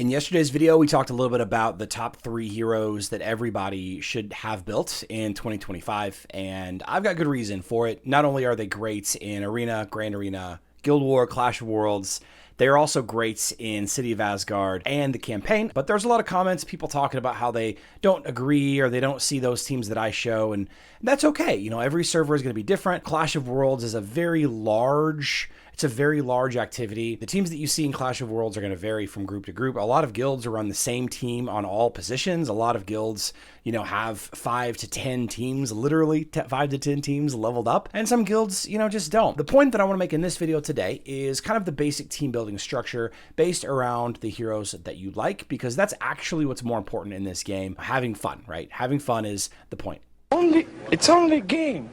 In yesterday's video, we talked a little bit about the top 3 heroes that everybody should have built in 2025, and I've got good reason for it. Not only are they great in Arena, Grand Arena, Guild War, Clash of Worlds, they're also great in City of Asgard and the campaign, but there's a lot of comments, people talking about how they don't agree or they don't see those teams that I show, and that's okay. You know, every server is going to be different. Clash of Worlds is a very large activity. The teams that you see in Clash of Worlds are going to vary from group to group. A lot of guilds are on the same team on all positions. A lot of guilds, have 5 to 10 teams, literally 5 to 10 teams leveled up. And some guilds, just don't. The point that I want to make in this video today is kind of the basic team building structure based around the heroes that you like, because that's actually what's more important in this game. Having fun, right? Having fun is the point. It's only a game.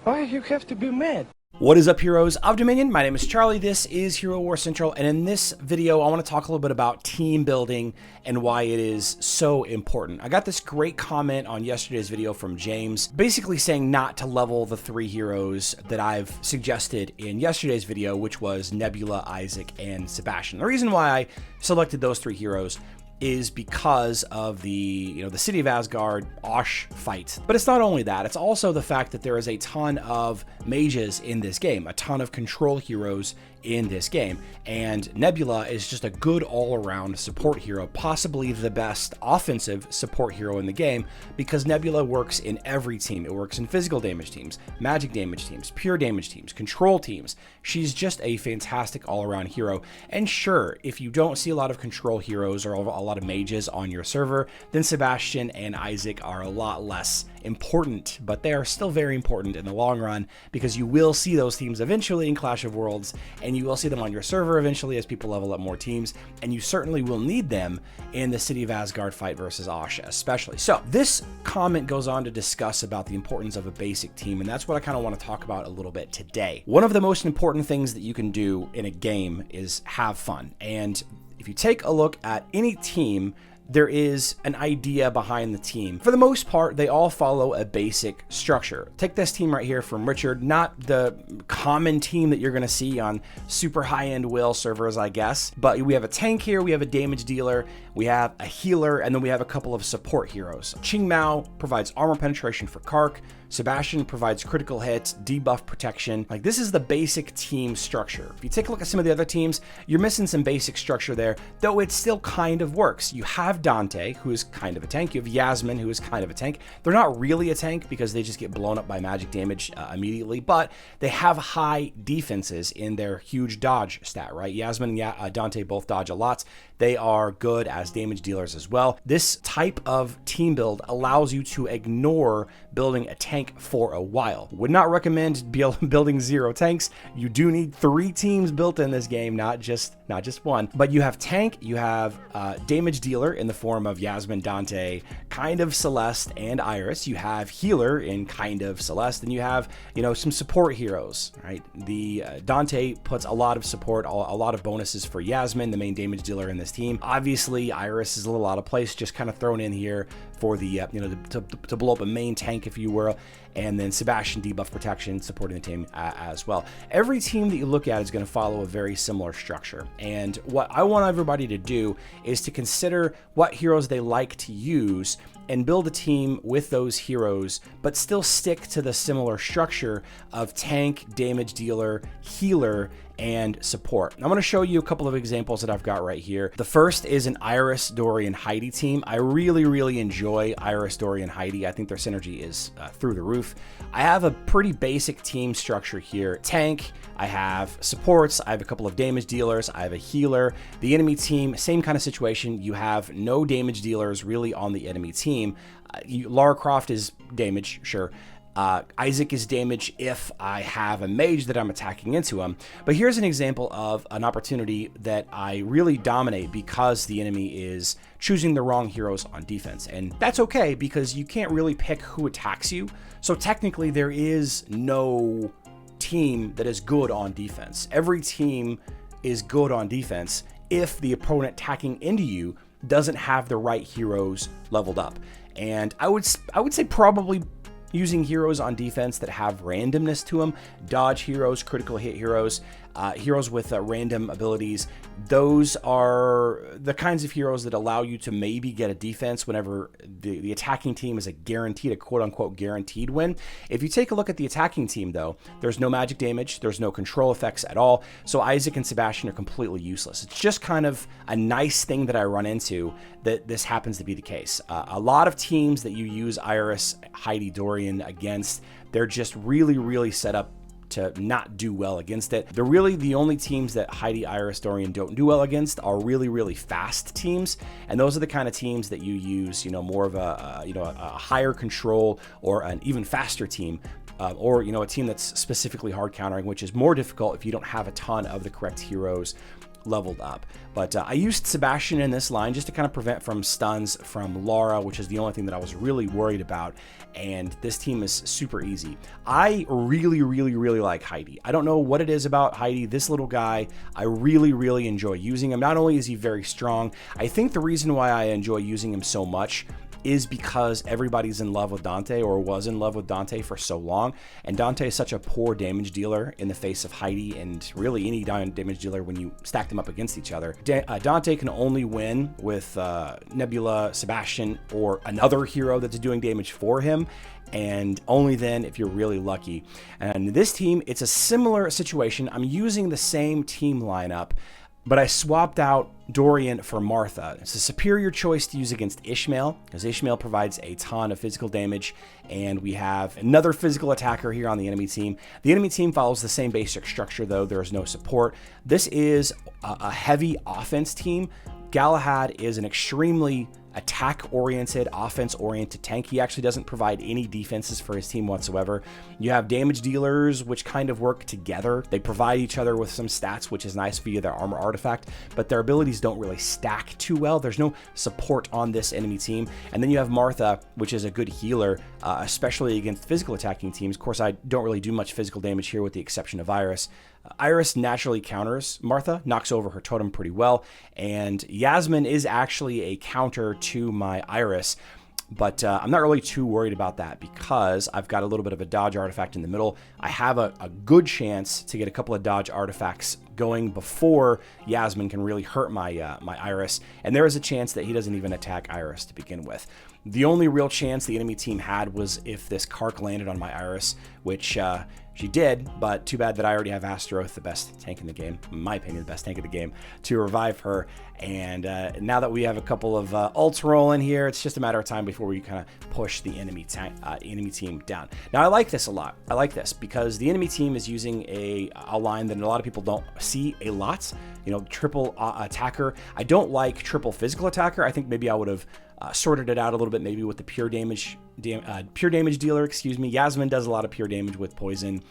Why you have to be mad? What is up, heroes of Dominion? My name is Charlie. This is Hero War Central, and in this video I want to talk a little bit about team building and why it is so important. I got this great comment on yesterday's video from James, basically saying not to level the 3 heroes that I've suggested in yesterday's video, which was Nebula, Isaac, and Sebastian. The reason why I selected those 3 heroes is because of the City of Asgard Osh fight. But it's not only that, it's also the fact that there is a ton of mages in this game, a ton of control heroes in this game, and Nebula is just a good all-around support hero, possibly the best offensive support hero in the game, because Nebula works in every team. It works in physical damage teams, magic damage teams, pure damage teams, control teams. She's just a fantastic all-around hero. And sure, if you don't see a lot of control heroes or a lot of mages on your server, then Sebastian and Isaac are a lot less important, but they are still very important in the long run, because you will see those teams eventually in Clash of Worlds, and you will see them on your server eventually as people level up more teams, and you certainly will need them in the City of Asgard fight versus Asha especially. So this comment goes on to discuss about the importance of a basic team, and that's what I kind of want to talk about a little bit today. One of the most important things that you can do in a game is have fun, and if you take a look at any team, there is an idea behind the team. For the most part, they all follow a basic structure. Take this team right here from Richard, not the common team that you're going to see on super high-end whale servers, I guess, but we have a tank here, we have a damage dealer, we have a healer, and then we have a couple of support heroes. Qing Mao provides armor penetration for Kark, Sebastian provides critical hits, debuff protection. Like, this is the basic team structure. If you take a look at some of the other teams, you're missing some basic structure there, though it still kind of works. You have Dante, who is kind of a tank. You have Yasmin, who is kind of a tank. They're not really a tank because they just get blown up by magic damage immediately, but they have high defenses in their huge dodge stat, right? Yasmin and Dante both dodge a lot. They are good as damage dealers as well. This type of team build allows you to ignore building a tank for a while. Would not recommend building 0 tanks. You do need 3 teams built in this game, not just one. But you have tank, you have damage dealer in the form of Yasmin, Dante, kind of Celeste, and Iris. You have healer in kind of Celeste, and you have some support heroes, right? The Dante puts a lot of support, a lot of bonuses for Yasmin, the main damage dealer in this team. Obviously, Iris is a little out of place, just kind of thrown in here for the to blow up a main tank, if you will, and then Sebastian debuff protection supporting the team as well. Every team that you look at is going to follow a very similar structure, and what I want everybody to do is to consider what heroes they like to use and build a team with those heroes, but still stick to the similar structure of tank, damage dealer, healer, and support. I'm going to show you a couple of examples that I've got right here. The first is an Iris, Dory, and Heidi team. I really enjoy Iris, Dory, and Heidi. I think their synergy is through the roof. I have a pretty basic team structure here. Tank, I have supports, I have a couple of damage dealers, I have a healer. The enemy team, same kind of situation. You have no damage dealers really on the enemy team. Lara Croft is damage, sure. Isaac is damage if I have a mage that I'm attacking into him. But here's an example of an opportunity that I really dominate because the enemy is choosing the wrong heroes on defense. And that's okay, because you can't really pick who attacks you. So technically there is no team that is good on defense. Every team is good on defense if the opponent attacking into you doesn't have the right heroes leveled up. And I would say probably using heroes on defense that have randomness to them, dodge heroes, critical hit heroes, heroes with random abilities. Those are the kinds of heroes that allow you to maybe get a defense whenever the attacking team is a quote-unquote guaranteed win. If you take a look at the attacking team, though, there's no magic damage, there's no control effects at all, so Isaac and Sebastian are completely useless. It's just kind of a nice thing that I run into that this happens to be the case. A lot of teams that you use Iris, Heidi, Dorian against, they're just really set up to not do well against it. They're really the only teams that Heidi, Iris, Dorian don't do well against are really fast teams, and those are the kind of teams that you use, more of a higher control or an even faster team. Or a team that's specifically hard countering, which is more difficult if you don't have a ton of the correct heroes leveled up. But I used Sebastian in this line just to kind of prevent from stuns from Lara, which is the only thing that I was really worried about. And this team is super easy. I really like Heidi. I don't know what it is about Heidi, this little guy. I really enjoy using him. Not only is he very strong, I think the reason why I enjoy using him so much is because everybody's in love with Dante, or was in love with Dante for so long, and Dante is such a poor damage dealer in the face of Heidi and really any damage dealer when you stack them up against each other. Dante can only win with Nebula, Sebastian, or another hero that's doing damage for him, and only then if you're really lucky. And this team, it's a similar situation. I'm using the same team lineup, but I swapped out Dorian for Martha. It's a superior choice to use against Ishmael, because Ishmael provides a ton of physical damage, and we have another physical attacker here on the enemy team. The enemy team follows the same basic structure, though. There is no support. This is a heavy offense team. Galahad is an extremely attack-oriented, offense-oriented tank. He actually doesn't provide any defenses for his team whatsoever. You have damage dealers, which kind of work together. They provide each other with some stats, which is nice via their armor artifact, but their abilities don't really stack too well. There's no support on this enemy team. And then you have Martha, which is a good healer, especially against physical attacking teams. Of course, I don't really do much physical damage here with the exception of Iris. Iris naturally counters Martha, knocks over her totem pretty well, and Yasmin is actually a counter to my Iris, but I'm not really too worried about that because I've got a little bit of a dodge artifact in the middle. I have a good chance to get a couple of dodge artifacts going before Yasmin can really hurt my my Iris, and there is a chance that he doesn't even attack Iris to begin with. The only real chance the enemy team had was if this Kark landed on my Iris, which she did, but too bad that I already have Astaroth, the best tank in the game, in my opinion, the best tank in the game, to revive her. And now that we have a couple of ults rolling here, it's just a matter of time before we kind of push the enemy team down. Now, I like this a lot. I like this because the enemy team is using a line that a lot of people don't see a lot. Triple attacker. I don't like triple physical attacker. I think maybe I would have sorted it out a little bit, maybe with the pure damage dealer. Yasmin does a lot of pure damage with poison.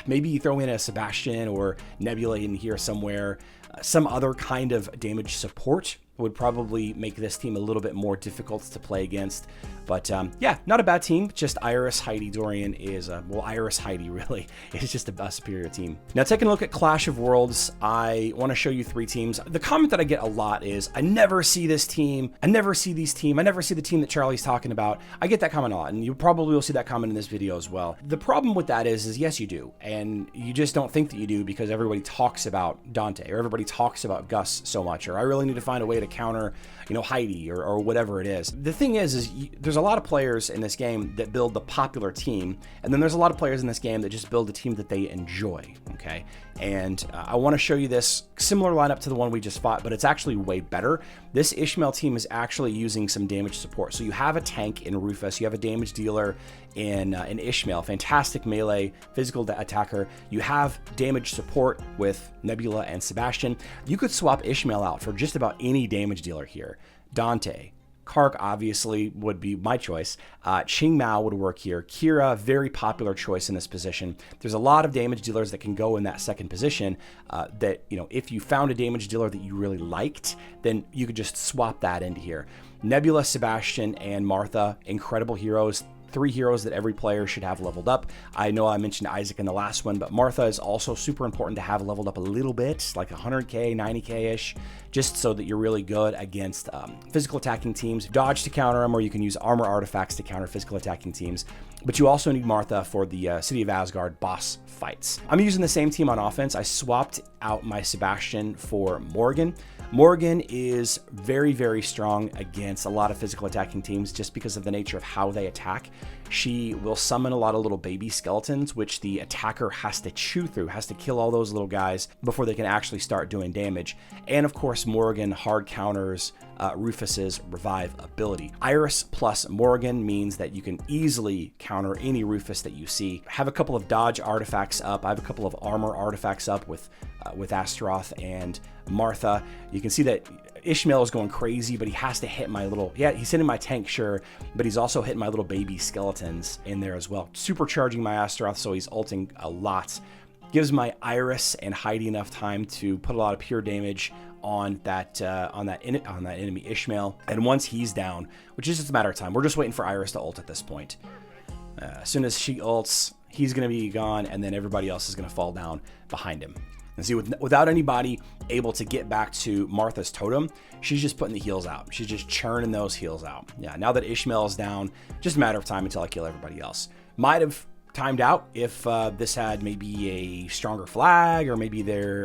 Maybe you throw in a Sebastian or Nebula in here somewhere. Some other kind of damage support would probably make this team a little bit more difficult to play against. But yeah, not a bad team. Just Iris, Heidi, Dorian is, Iris, Heidi really is just a superior team. Now, taking a look at Clash of Worlds, I want to show you 3 teams. The comment that I get a lot is, I never see this team. I never see these team. I never see the team that Charlie's talking about. I get that comment a lot, and you probably will see that comment in this video as well. The problem with that is yes, you do. And you just don't think that you do because everybody talks about Dante, or everybody talks about Gus so much, or I really need to find a way to counter, Heidi or whatever it is. The thing is there's a lot of players in this game that build the popular team, and then there's a lot of players in this game that just build a team that they enjoy, okay? And I want to show you this similar lineup to the one we just fought, but it's actually way better. This Ishmael team is actually using some damage support. So you have a tank in Rufus, you have a damage dealer in Ishmael, fantastic melee physical attacker. You have damage support with Nebula and Sebastian. You could swap Ishmael out for just about any damage dealer here. Dante, Kark obviously would be my choice. Ching Mao would work here. Kira, very popular choice in this position. There's a lot of damage dealers that can go in that second position that, if you found a damage dealer that you really liked, then you could just swap that into here. Nebula, Sebastian, and Martha, incredible heroes. 3 heroes that every player should have leveled up. I know I mentioned Isaac in the last one, but Martha is also super important to have leveled up a little bit, like 100k, 90k-ish, just so that you're really good against physical attacking teams. Dodge to counter them, or you can use armor artifacts to counter physical attacking teams. But you also need Martha for the City of Asgard boss fights. I'm using the same team on offense. I swapped out my Sebastian for Morgan. Morgan is very, very strong against a lot of physical attacking teams just because of the nature of how they attack. She will summon a lot of little baby skeletons, which the attacker has to chew through, has to kill all those little guys before they can actually start doing damage. And of course, Morgan hard counters Rufus's revive ability. Iris plus Morgan means that you can easily counter any Rufus that you see. Have a couple of dodge artifacts up. I have a couple of armor artifacts up with Astaroth and Martha. You can see that Ishmael is going crazy, but he has to hit my little, he's hitting my tank, sure, but he's also hitting my little baby skeletons in there as well. Supercharging my Astaroth, so he's ulting a lot. Gives my Iris and Heidi enough time to put a lot of pure damage on that enemy Ishmael. And once he's down, which is just a matter of time, we're just waiting for Iris to ult at this point. As soon as she ults, he's going to be gone, and then everybody else is going to fall down behind him. And see, without anybody able to get back to Martha's totem, she's just putting the heals out. She's just churning those heals out. Yeah, now that Ishmael is down, just a matter of time until I kill everybody else. Might have timed out if this had maybe a stronger flag, or maybe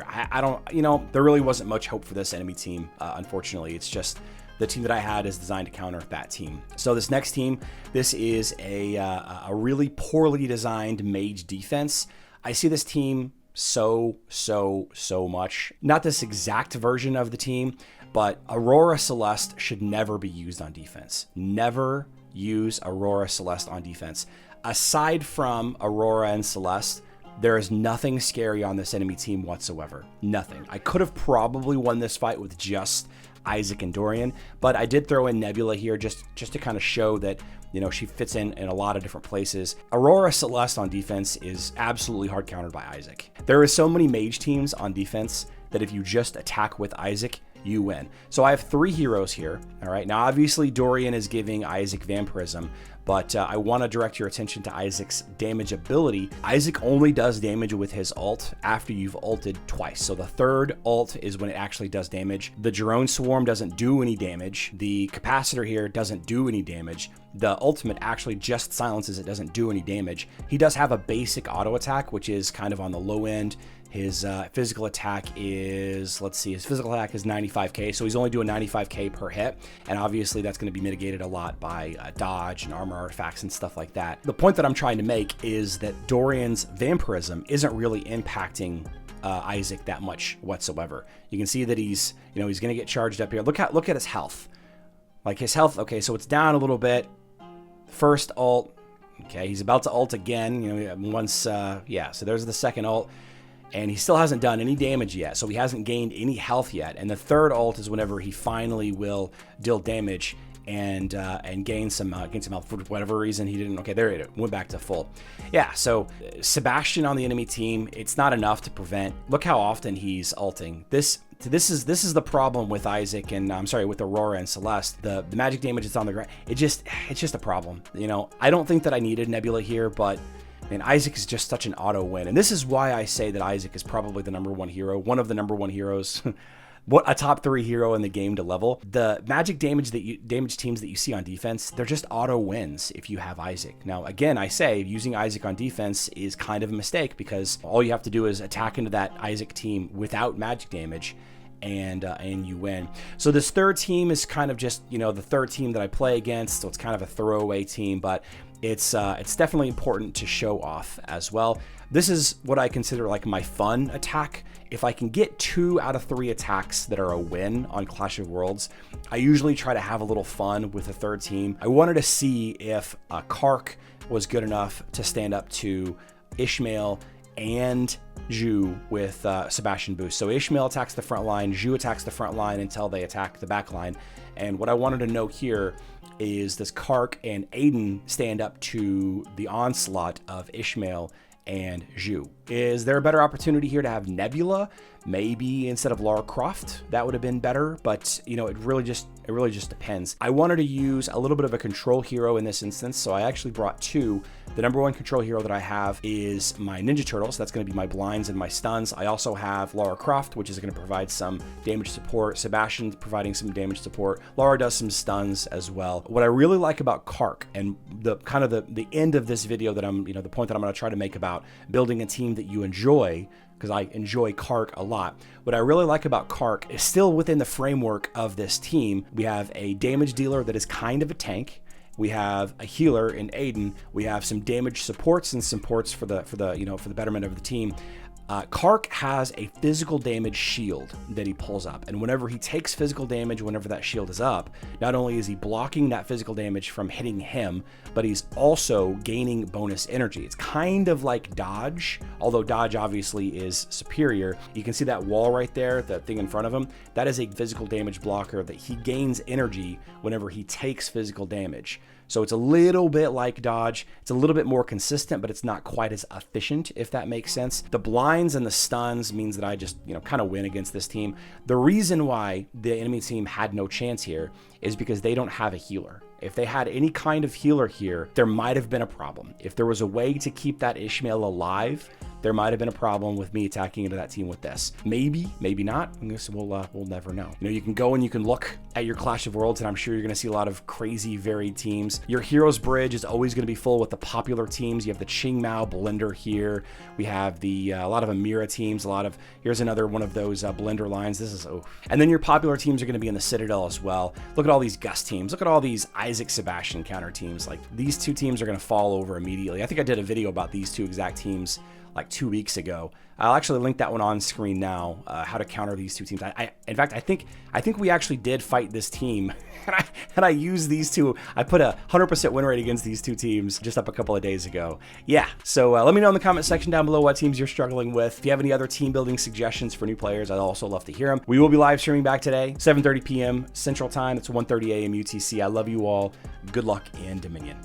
I don't, there really wasn't much hope for this enemy team, unfortunately. It's just the team that I had is designed to counter that team. So this next team, this is a really poorly designed mage defense. I see this team so much. Not this exact version of the team, but Aurora Celeste should never be used on defense. Never use Aurora Celeste on defense. Aside from Aurora and Celeste, there is nothing scary on this enemy team whatsoever. Nothing. I could have probably won this fight with just Isaac and Dorian, but I did throw in Nebula here just to kind of show that, she fits in a lot of different places. Aurora Celeste on defense is absolutely hard countered by Isaac. There are so many mage teams on defense that if you just attack with Isaac, you win. So I have 3 heroes here. All right. Now, obviously, Dorian is giving Isaac Vampirism, but I want to direct your attention to Isaac's damage ability. Isaac only does damage with his ult after you've ulted twice. So the third ult is when it actually does damage. The Drone Swarm doesn't do any damage. The Capacitor here doesn't do any damage. The ultimate actually just silences, it doesn't do any damage. He does have a basic auto attack, which is kind of on the low end. His physical attack is, his physical attack is 95k, so he's only doing 95k per hit, and obviously that's going to be mitigated a lot by dodge and armor artifacts and stuff like that. The point that I'm trying to make is that Dorian's Vampirism isn't really impacting Isaac that much whatsoever. You can see that he's going to get charged up here. Look at his health. Like his health, okay, so it's down a little bit. First ult, okay, he's about to ult again, once, so there's the second ult. And he still hasn't done any damage yet, so he hasn't gained any health yet. And the third ult is whenever he finally will deal damage and gain some health. For whatever reason, he didn't. Okay, there it went back to full. Yeah, so Sebastian on the enemy team, it's not enough to prevent. Look how often he's ulting. This is the problem with Isaac and with Aurora and Celeste. The magic damage that's on the ground, it's just a problem. I don't think that I needed Nebula here, but and Isaac is just such an auto win. And this is why I say that Isaac is probably the #1 hero, one of the #1 heroes, a top 3 hero in the game to level. The magic damage teams that you see on defense, they're just auto wins if you have Isaac. Now, again, I say using Isaac on defense is kind of a mistake because all you have to do is attack into that Isaac team without magic damage, and you win. So this third team is kind of just, the third team that I play against, so it's kind of a throwaway team, but it's definitely important to show off as well. This is what I consider like my fun attack. If I can get 2 out of 3 attacks that are a win on Clash of Worlds, I usually try to have a little fun with the third team. I wanted to see if Kark was good enough to stand up to Ishmael and Zhu with Sebastian boost. So Ishmael attacks the front line, Zhu attacks the front line until they attack the back line. And what I wanted to know here is, does Kark and Aiden stand up to the onslaught of Ishmael and Zhu? Is there a better opportunity here to have Nebula Maybe instead of Lara Croft, that would have been better, but you know, it really just depends. I wanted to use a little bit of a control hero in this instance, so I actually brought two. The number one control hero that I have is my Ninja Turtles. That's going to be my blinds and my stuns. I also have Lara Croft, which is going to provide some damage support. Sebastian providing some damage support. Lara does some stuns as well. What I really like about Kark, and the kind of the end of this video that I'm, you know, the point that I'm going to try to make about building a team that you enjoy, because I enjoy Kark a lot. What I really like about Kark is still within the framework of this team. We have a damage dealer that is kind of a tank. We have a healer in Aiden. We have some damage supports and supports for the betterment of the team. Kark has a physical damage shield that he pulls up, and whenever he takes physical damage, whenever that shield is up, not only is he blocking that physical damage from hitting him, but he's also gaining bonus energy. It's kind of like dodge, although dodge obviously is superior. You can see that wall right there, that thing in front of him, that is a physical damage blocker that he gains energy whenever he takes physical damage. So it's a little bit like dodge. It's a little bit more consistent, but it's not quite as efficient, if that makes sense. The blinds and the stuns means that I just, you know, kind of win against this team. The reason why the enemy team had no chance here is because they don't have a healer. If they had any kind of healer here, there might have been a problem. If there was a way to keep that Ishmael alive, there might have been a problem with me attacking into that team with this. Maybe, maybe not. I guess we'll never know. You know, you can go and you can look at your Clash of Worlds, and I'm sure you're going to see a lot of crazy, varied teams. Your Heroes Bridge is always going to be full with the popular teams. You have the Qing Mao Blender here. We have the a lot of Amira teams. Here's another one of those Blender lines. This is, oh. And then your popular teams are going to be in the Citadel as well. Look at all these Gus teams. Look at all these Isaac Sebastian counter teams. Like, these two teams are going to fall over immediately. I think I did a video about these two exact teams like 2 weeks ago. I'll actually link that one on screen now, how to counter these two teams. In fact, I think we actually did fight this team, and I used these two. I put a 100% win rate against these two teams just up a couple of days ago. Yeah, so let me know in the comment section down below what teams you're struggling with. If you have any other team building suggestions for new players, I'd also love to hear them. We will be live streaming back today, 7:30 p.m. Central Time. It's 1:30 a.m. UTC. I love you all. Good luck in Dominion.